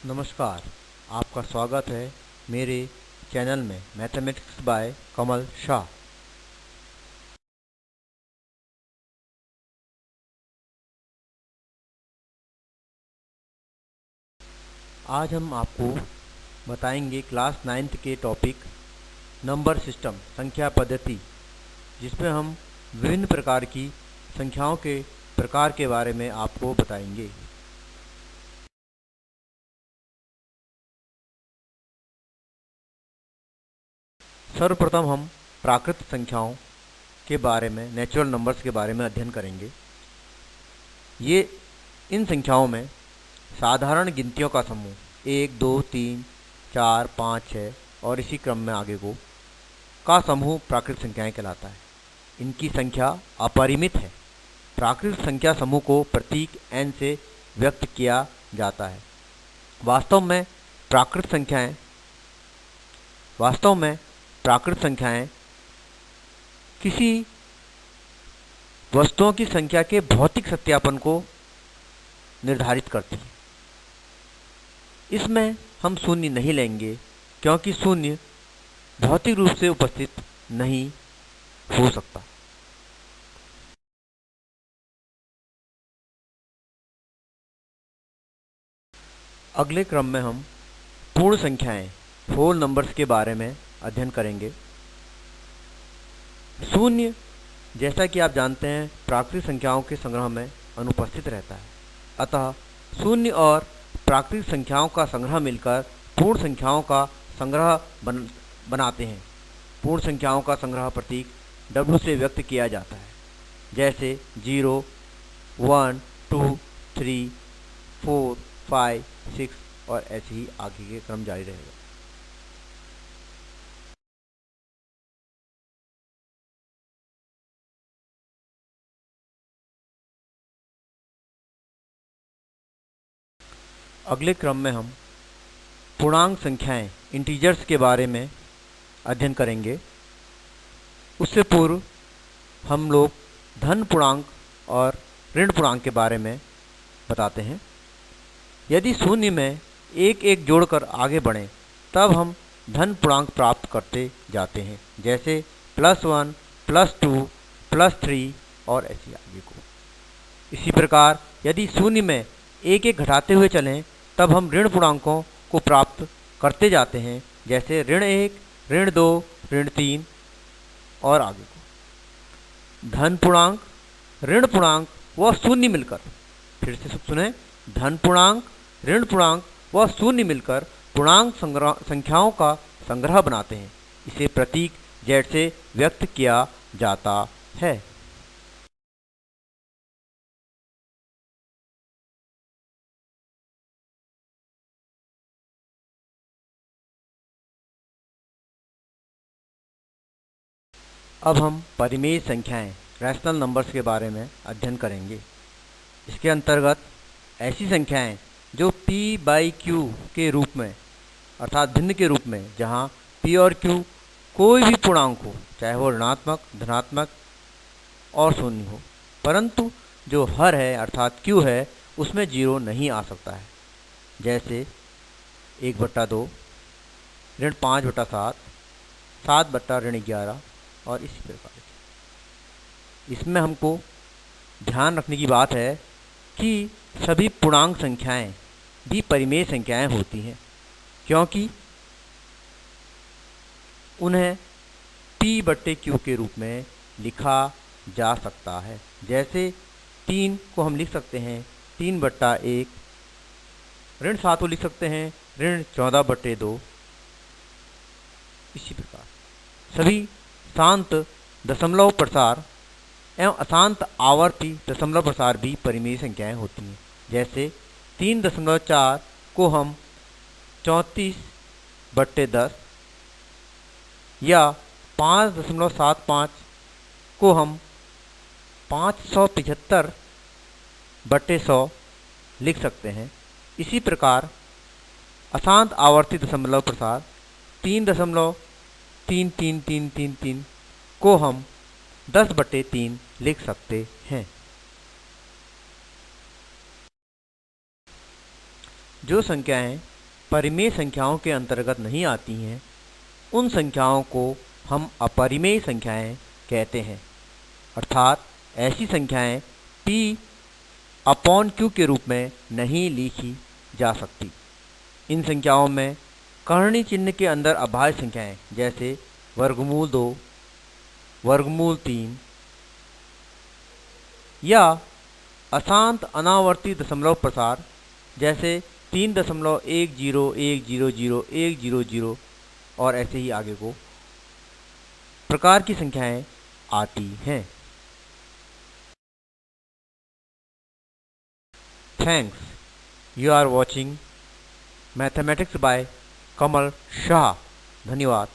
नमस्कार। आपका स्वागत है मेरे चैनल में मैथमेटिक्स बाय कमल शाह। आज हम आपको बताएंगे क्लास 9th के टॉपिक नंबर सिस्टम संख्या पद्धति, जिसमें हम विभिन्न प्रकार की संख्याओं के प्रकार के बारे में आपको बताएंगे। सर्वप्रथम हम प्राकृत संख्याओं के बारे में, नेचुरल नंबर्स के बारे में अध्ययन करेंगे। ये इन संख्याओं में साधारण गिनतियों का समूह 1, 2, 3, 4, 5, 6 और इसी क्रम में आगे को का समूह प्राकृत संख्याएं कहलाता है। इनकी संख्या अपरिमित है। प्राकृत संख्या समूह को प्रतीक n से व्यक्त किया जाता है। वास्तव में प्राकृत संख्याएं किसी वस्तुओं की संख्या के भौतिक सत्यापन को निर्धारित करती है। इसमें हम शून्य नहीं लेंगे, क्योंकि शून्य भौतिक रूप से उपस्थित नहीं हो सकता। अगले क्रम में हम पूर्ण संख्याएं, होल नंबर्स के बारे में अध्ययन करेंगे। शून्य, जैसा कि आप जानते हैं, प्राकृतिक संख्याओं के संग्रह में अनुपस्थित रहता है। अतः शून्य और प्राकृतिक संख्याओं का संग्रह मिलकर पूर्ण संख्याओं का संग्रह बनाते हैं। पूर्ण संख्याओं का संग्रह प्रतीक W से व्यक्त किया जाता है, जैसे 0, 1, 2, 3, 4, 5, 6 और ऐसे ही आगे के क्रम जारी रहेगा। अगले क्रम में हम पूर्णांक संख्याएं, इंटीजर्स के बारे में अध्ययन करेंगे। उससे पूर्व हम लोग धन पूर्णांक और ऋण पूर्णांक के बारे में बताते हैं। यदि शून्य में एक एक जोड़कर आगे बढ़ें, तब हम धन पूर्णांक प्राप्त करते जाते हैं, जैसे +1, +2, +3 और ऐसे आगे को। इसी प्रकार यदि शून्य में एक एक घटाते हुए चलें, तब हम ऋण पूर्णांकों को प्राप्त करते जाते हैं, जैसे ऋण 1, ऋण 2, ऋण 3 और आगे को। धन पूर्णांक, ऋण पूर्णांक व शून्य मिलकर, फिर से सुने, धन पूर्णांक, ऋण पूर्णांक व शून्य मिलकर पूर्णांक संख्याओं का संग्रह बनाते हैं। इसे प्रतीक Z से व्यक्त किया जाता है। अब हम परिमेय संख्याएं, रैशनल नंबर्स के बारे में अध्ययन करेंगे। इसके अंतर्गत ऐसी संख्याएं जो P/Q के रूप में, अर्थात भिन्न के रूप में, जहां P और Q कोई भी पूर्णांक हो, चाहे वो ऋणात्मक, धनात्मक और शून्य हो, परंतु जो हर है अर्थात Q है, उसमें 0 नहीं आ सकता है, जैसे 1/2, ऋण 5/7, 7/11 और इसी प्रकार की। इसमें हमको ध्यान रखने की बात है कि सभी पूर्णांक संख्याएं भी परिमेय संख्याएं होती हैं, क्योंकि उन्हें P/Q के रूप में लिखा जा सकता है। जैसे 3 को हम लिख सकते हैं 3/1, ऋण 7 को लिख सकते हैं ऋण 14/2। इसी प्रकार सभी शांत दशमलव प्रसार एवं अशांत आवर्ती दशमलव प्रसार भी परिमेय संख्याएं होती हैं। जैसे 3.4 को हम 34/10 या 5.75 को हम 575/100 लिख सकते हैं। इसी प्रकार अशांत आवर्ती दशमलव प्रसार 3.33333 को हम 10/3 लिख सकते हैं। जो संख्याएं परिमेय संख्याओं के अंतर्गत नहीं आती हैं, उन संख्याओं को हम अपरिमेय संख्याएं कहते हैं। अर्थात ऐसी संख्याएं p अपॉन q के रूप में नहीं लिखी जा सकती। इन संख्याओं में कर्णी चिन्ह के अंदर अभाज्य संख्याएं जैसे वर्गमूल 2, वर्गमूल 3 या अशांत अनावर्ती दशमलव प्रसार जैसे 3.10100100 और ऐसे ही आगे को प्रकार की संख्याएं आती हैं। Thanks, you are watching mathematics by Kamal Shah. धन्यवाद।